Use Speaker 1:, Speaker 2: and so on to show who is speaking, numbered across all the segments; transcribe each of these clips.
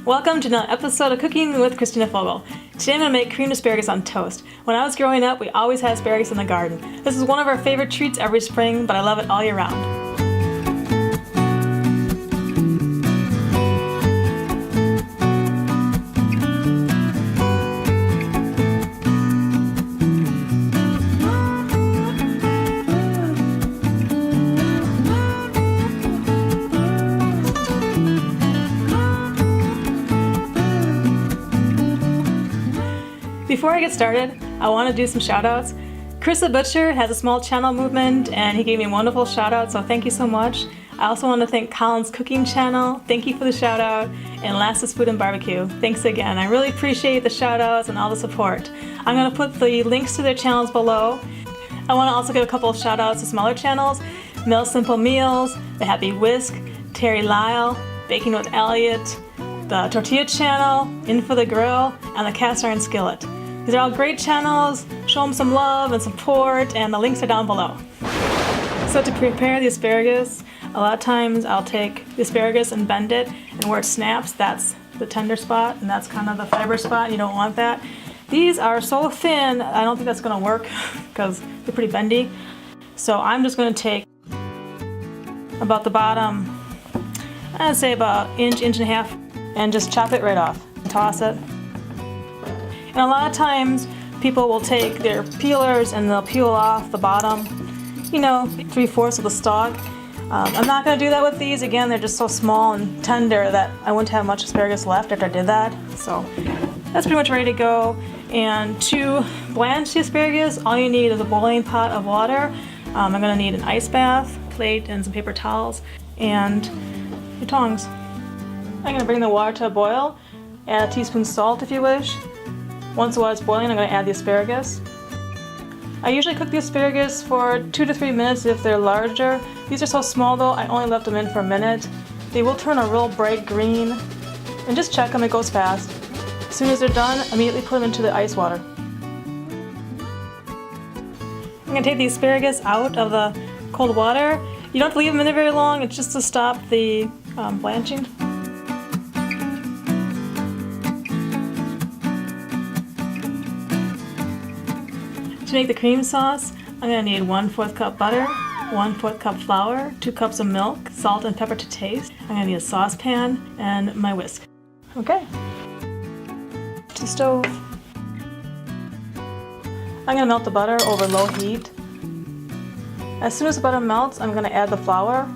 Speaker 1: Welcome to another episode of Cooking with Christina Fogal. Today I'm going to make creamed asparagus on toast. When I was growing up, we always had asparagus in the garden. This is one of our favorite treats every spring, but I love it all year round. Before I get started, I want to do some shoutouts. Chris the Butcher has a small channel movement and he gave me a wonderful shout out, so thank you so much. I also want to thank Colin's Cooking Channel, thank you for the shout out, and Lasses Food and Barbecue, thanks again. I really appreciate the shout outs and all the support. I'm going to put the links to their channels below. I want to also give a couple of shout outs to some other channels: Mel Simple Meals, The Happy Whisk, Terry Lyle, Baking with Elliot, the Tortilla Channel, In for the Grill, and the Cast Iron Skillet. These are all great channels. Show them some love and support, and the links are down below. So to prepare the asparagus, a lot of times I'll take the asparagus and bend it, and where it snaps, that's the tender spot, and that's kind of the fiber spot. You don't want that. These are so thin, I don't think that's going to work because they're pretty bendy. So I'm just going to take about the bottom, I'd say about inch and a half, and just chop it right off. Toss it. And a lot of times people will take their peelers and they'll peel off the bottom, 3/4 of the stalk. I'm not going to do that with these. Again, they're just so small and tender that I wouldn't have much asparagus left after I did that. So that's pretty much ready to go. And to blanch the asparagus, all you need is a boiling pot of water. I'm going to need an ice bath, plate, and some paper towels, and your tongs. I'm going to bring the water to a boil. Add a teaspoon salt if you wish. Once the water's boiling, I'm going to add the asparagus. I usually cook the asparagus for 2 to 3 minutes if they're larger. These are so small though, I only left them in for a minute. They will turn a real bright green. And just check them, it goes fast. As soon as they're done, immediately put them into the ice water. I'm going to take the asparagus out of the cold water. You don't have to leave them in there very long, it's just to stop the blanching. To make the cream sauce, I'm going to need 1/4 cup butter, 1/4 cup flour, 2 cups of milk, salt and pepper to taste. I'm going to need a saucepan and my whisk. Okay. To the stove. I'm going to melt the butter over low heat. As soon as the butter melts, I'm going to add the flour.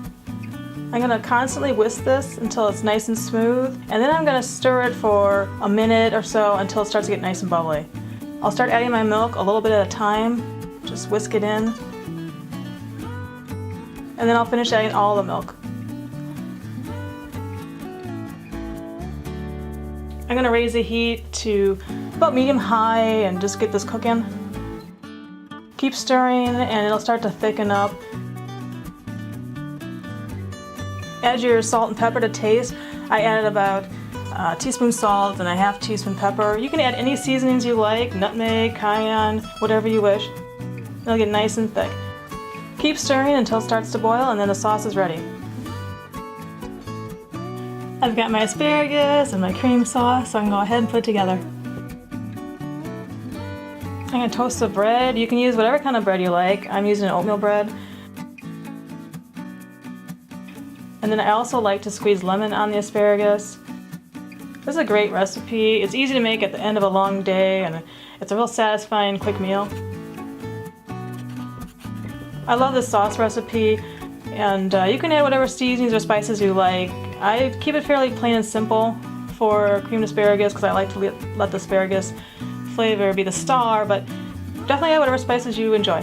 Speaker 1: I'm going to constantly whisk this until it's nice and smooth, and then I'm going to stir it for a minute or so until it starts to get nice and bubbly. I'll start adding my milk a little bit at a time, just whisk it in, and then I'll finish adding all the milk. I'm going to raise the heat to about medium-high and just get this cooking. Keep stirring and it'll start to thicken up. Add your salt and pepper to taste. I added about a teaspoon salt and a 1/2 teaspoon pepper. You can add any seasonings you like, nutmeg, cayenne, whatever you wish. It'll get nice and thick. Keep stirring until it starts to boil and then the sauce is ready. I've got my asparagus and my cream sauce, so I can go ahead and put it together. I'm going to toast the bread. You can use whatever kind of bread you like. I'm using an oatmeal bread. And then I also like to squeeze lemon on the asparagus. This is a great recipe. It's easy to make at the end of a long day, and it's a real satisfying, quick meal. I love this sauce recipe, and you can add whatever seasonings or spices you like. I keep it fairly plain and simple for creamed asparagus because I like to let the asparagus flavor be the star, but definitely add whatever spices you enjoy.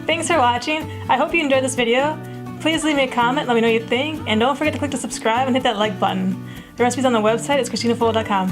Speaker 1: Thanks for watching. I hope you enjoyed this video. Please leave me a comment, let me know what you think, and don't forget to click the subscribe and hit that like button. The recipe's on the website, it's ChristinaFogal.com.